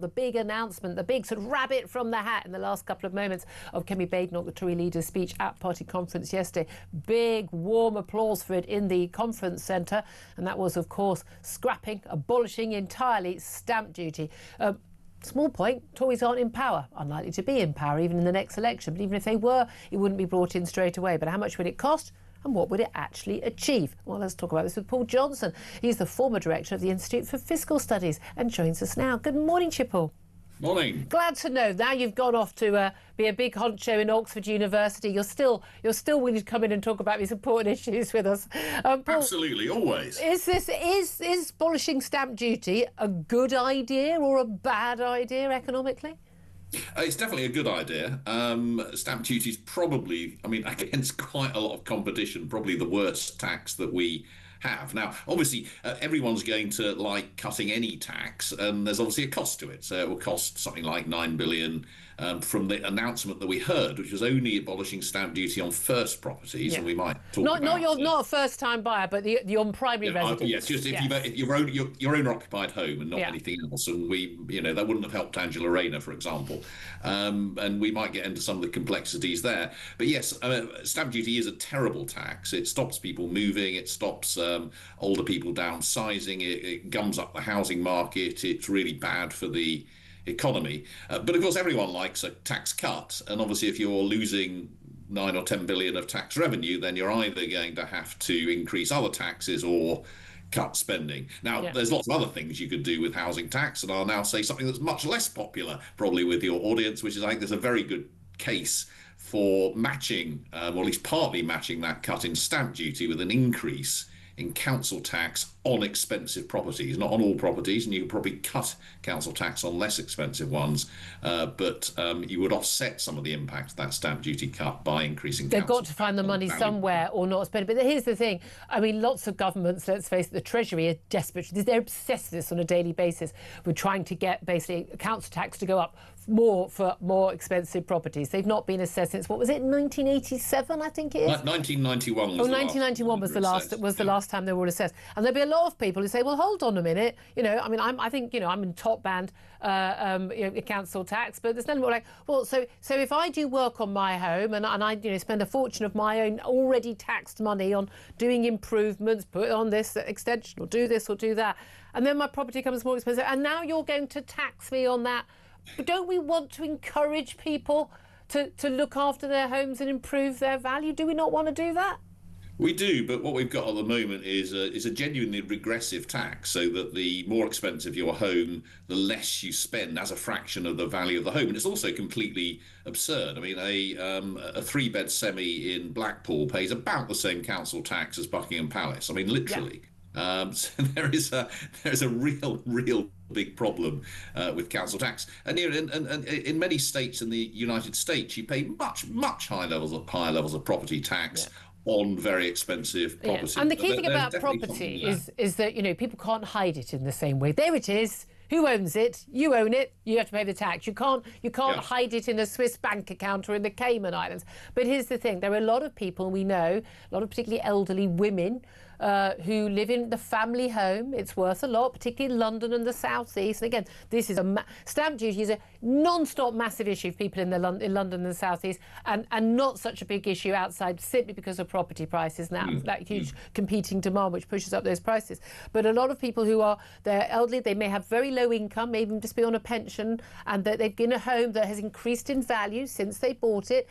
The big announcement, the big sort of rabbit from the hat in the last couple of moments of Kemi Badenoch, the Tory leader's speech at party conference yesterday. Big, warm applause for it in the conference centre. And that was, of course, abolishing entirely stamp duty. Small point, Tories aren't in power, unlikely to be in power even in the next election. But even if they were, it wouldn't be brought in straight away. But how much would it cost? And what would it actually achieve? Well, let's talk about this with Paul Johnson. He's the former director of the Institute for Fiscal Studies and joins us now. Good morning, Paul. Morning. Glad to know. Now you've gone off to be a big honcho in Oxford University. You're still willing to come in and talk about these important issues with us. Paul, absolutely, always. Is abolishing stamp duty a good idea or a bad idea economically? It's definitely a good idea. Stamp duty is probably, against quite a lot of competition, probably the worst tax that we have. Now, obviously, everyone's going to like cutting any tax, and there's obviously a cost to it. So it will cost something like 9 billion from the announcement that we heard, which was only abolishing stamp duty on first properties, and we might talk about not a first-time buyer, but the on primary residence. Yes, just if your owner-occupied home and not anything else, and that wouldn't have helped Angela Rayner, for example, and we might get into some of the complexities there. But yes, stamp duty is a terrible tax. It stops people moving. It stops older people downsizing. It gums up the housing market. It's really bad for the economy. But of course, everyone likes a tax cut. And obviously, if you're losing 9 or 10 billion of tax revenue, then you're either going to have to increase other taxes or cut spending. Now, there's lots of other things you could do with housing tax. And I'll now say something that's much less popular, probably with your audience, which is I think there's a very good case for matching, or at least partly matching that cut in stamp duty with an increase in council tax on expensive properties, not on all properties, and you could probably cut council tax on less expensive ones, but you would offset some of the impact of that stamp duty cut by increasing They've got to find the money somewhere or not spend it. But here's the thing, lots of governments, let's face it, the Treasury are desperate. They're obsessed with this on a daily basis. We're trying to get basically council tax to go up more for more expensive properties. They've not been assessed since, what was it, 1987, I think it is? 1991 was 1991 was the last time they were assessed. And there'll be a lot of people who say, well, hold on a minute, I'm in top band council tax, but there's nothing more like, well, so if I do work on my home and I spend a fortune of my own already taxed money on doing improvements, put on this extension or do this or do that, and then my property becomes more expensive, and now you're going to tax me on that. But don't we want to encourage people to look after their homes and improve their value? Do we not want to do that? We do, but what we've got at the moment is a genuinely regressive tax, so that the more expensive your home, the less you spend as a fraction of the value of the home. And it's also completely absurd. A three-bed semi in Blackpool pays about the same council tax as Buckingham Palace. Literally. Yeah. So there's a real big problem with council tax, and in many states in the United States, you pay much higher levels of property tax. Yeah. On very expensive property. And the key thing about property is that people can't hide it in the same way. There it is. Who owns it? You own it. You have to pay the tax. You can't hide it in a Swiss bank account or in the Cayman Islands. But here's the thing: there are a lot of people we know, a lot of particularly elderly women, who live in the family home. It's worth a lot, particularly in London and the South East. And again, this is stamp duty is a non-stop massive issue for people in London and the South East, and not such a big issue outside, simply because of property prices now, that huge competing demand which pushes up those prices. But a lot of people they're elderly, they may have very low income, may even just be on a pension, and that they've been in a home that has increased in value since they bought it.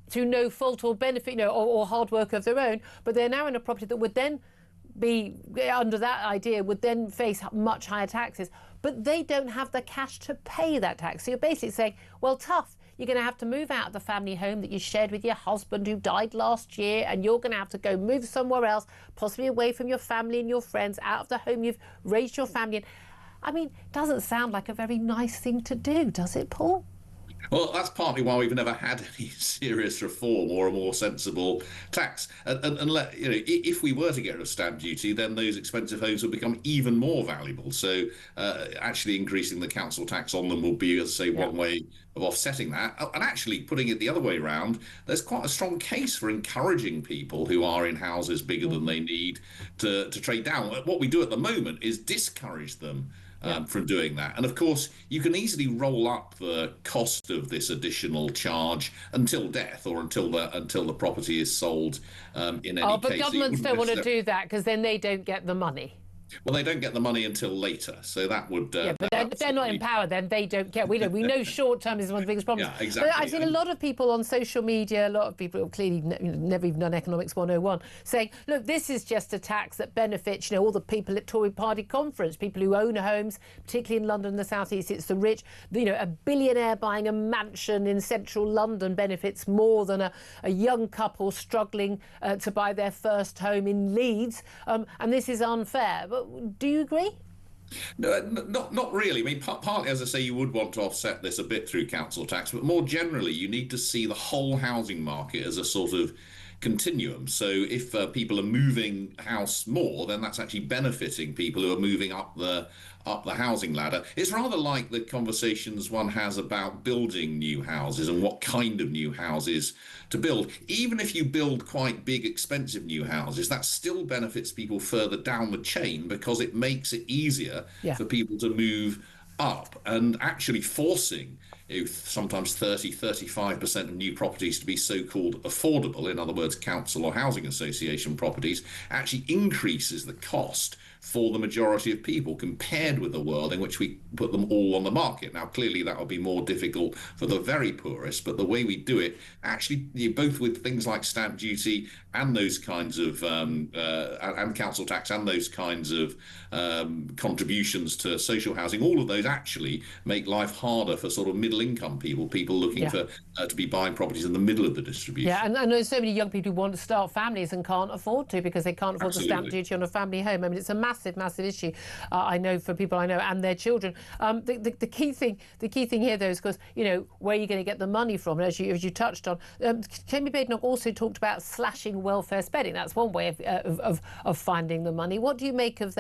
Through no fault or benefit, or hard work of their own, but they're now in a property that would then be, under that idea, would then face much higher taxes, but they don't have the cash to pay that tax. So you're basically saying, well, tough, you're going to have to move out of the family home that you shared with your husband who died last year, and you're going to have to go move somewhere else, possibly away from your family and your friends, out of the home you've raised your family in. It doesn't sound like a very nice thing to do, does it, Paul? Well, that's partly why we've never had any serious reform or a more sensible tax. If we were to get rid of stamp duty, then those expensive homes would become even more valuable. So actually increasing the council tax on them will be, as I say, one way of offsetting that. And actually putting it the other way around, there's quite a strong case for encouraging people who are in houses bigger than they need to trade down. What we do at the moment is discourage them from doing that. And of course, you can easily roll up the cost of this additional charge until death or until the property is sold in any case. But governments don't want to do that because then they don't get the money. Well, they don't get the money until later, so that would. But they're not in power. Then they don't care. We know short term is one of the biggest problems. Yeah, exactly. But I've seen a lot of people on social media, a lot of people who have clearly never even done economics 101, saying, "Look, this is just a tax that benefits, all the people at Tory Party conference, people who own homes, particularly in London and the South East. It's the rich. A billionaire buying a mansion in central London benefits more than a young couple struggling to buy their first home in Leeds, and this is unfair." But do you agree? No, not really. I mean, partly, as I say, you would want to offset this a bit through council tax, but more generally, you need to see the whole housing market as a sort of continuum. So if people are moving house more, then that's actually benefiting people who are moving up the housing ladder. It's rather like the conversations one has about building new houses and what kind of new houses to build. Even if you build quite big, expensive new houses, that still benefits people further down the chain because it makes it easier for people to move up, and actually forcing sometimes 35% of new properties to be so-called affordable, in other words, council or housing association properties, actually increases the cost for the majority of people compared with the world in which we put them all on the market. Now, clearly that will be more difficult for the very poorest, but the way we do it, actually, both with things like stamp duty and those kinds of and council tax and those kinds of contributions to social housing, all of those actually make life harder for sort of middle-income people looking for to be buying properties in the middle of the distribution. Yeah, and I know so many young people who want to start families and can't afford to because they can't afford the stamp duty on a family home. I mean, it's a massive issue. I know for people I know and their children. The key thing here, though, is, of course, where are you going to get the money from? And as you touched on, Kemi Badenoch also talked about slashing welfare spending. That's one way of finding the money. What do you make of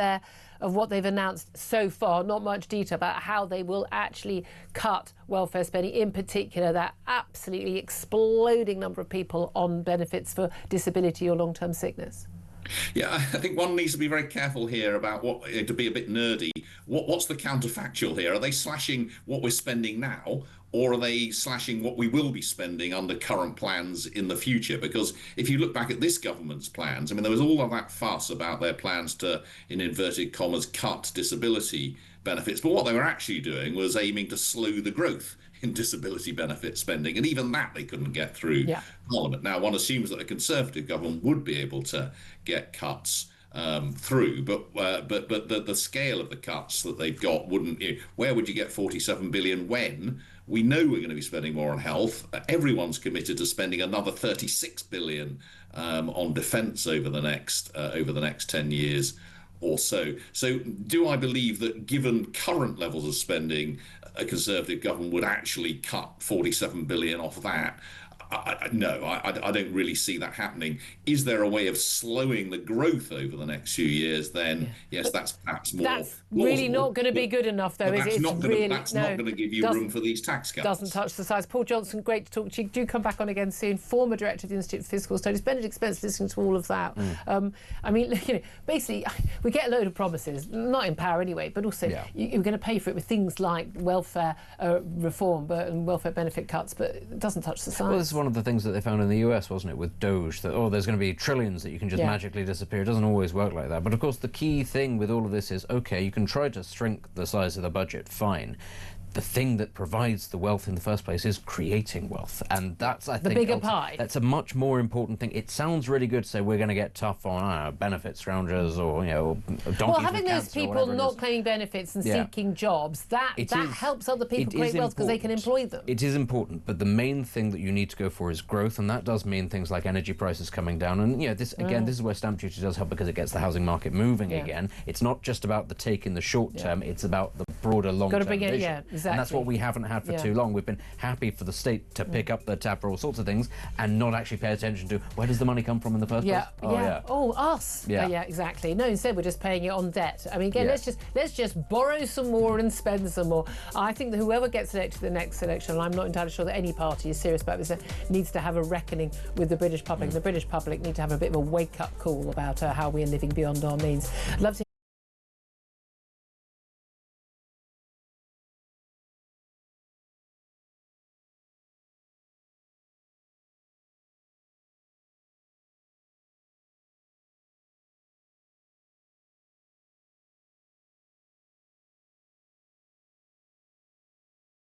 what they've announced so far? Not much detail about how they will actually cut welfare spending, in particular that absolutely exploding number of people on benefits for disability or long-term sickness. Yeah, I think one needs to be very careful here about to be a bit nerdy. What's the counterfactual here? Are they slashing what we're spending now, or are they slashing what we will be spending under current plans in the future? Because if you look back at this government's plans, I mean, there was all of that fuss about their plans to, in inverted commas, cut disability benefits. But what they were actually doing was aiming to slow the growth in disability benefit spending, and even that they couldn't get through Parliament. Now, one assumes that a Conservative government would be able to get cuts through, but the scale of the cuts that they've got wouldn't. Where would you get 47 billion when we know we're going to be spending more on health? Everyone's committed to spending another 36 billion on defence over the next 10 years or so. So do I believe that given current levels of spending, a Conservative government would actually cut 47 billion off that? No, I don't really see that happening. Is there a way of slowing the growth over the next few years? Then yes, that's perhaps more. That's really not going to be good enough, though. That's not going to give you room for these tax cuts. Doesn't touch the size. Paul Johnson, great to talk to you. Do come back on again soon. Former director of the Institute for Fiscal Studies. Benedict Spence, listening to all of that. I mean, basically, we get a load of promises, not in power anyway, but also you're going to pay for it with things like welfare reform and welfare benefit cuts, but it doesn't touch the size. Well, this is one of the things that they found in the US, wasn't it, with Doge, that there's going to be trillions that you can just magically disappear. It doesn't always work like that. But of course the key thing with all of this is, okay, you can try to shrink the size of the budget, fine. The thing that provides the wealth in the first place is creating wealth, and that's, I think, the bigger pie. That's a much more important thing. It sounds really good to say we're going to get tough on benefit scroungers or donkeys. Well, having those people not claiming benefits and seeking jobs, that helps other people create wealth because they can employ them. It is important, but the main thing that you need to go for is growth, and that does mean things like energy prices coming down. And this is where stamp duty does help because it gets the housing market moving again. It's not just about the take in the short term; it's about the broader long-term vision. Exactly. And that's what we haven't had for too long. We've been happy for the state to pick up the tab for all sorts of things and not actually pay attention to where does the money come from in the first place. Oh, us. Yeah, exactly. No, instead we're just paying it on debt. I mean, again, let's just borrow some more and spend some more. I think that whoever gets elected the next election, and I'm not entirely sure that any party is serious about this, needs to have a reckoning with the British public. The British public need to have a bit of a wake-up call about how we're living beyond our means. I'd love to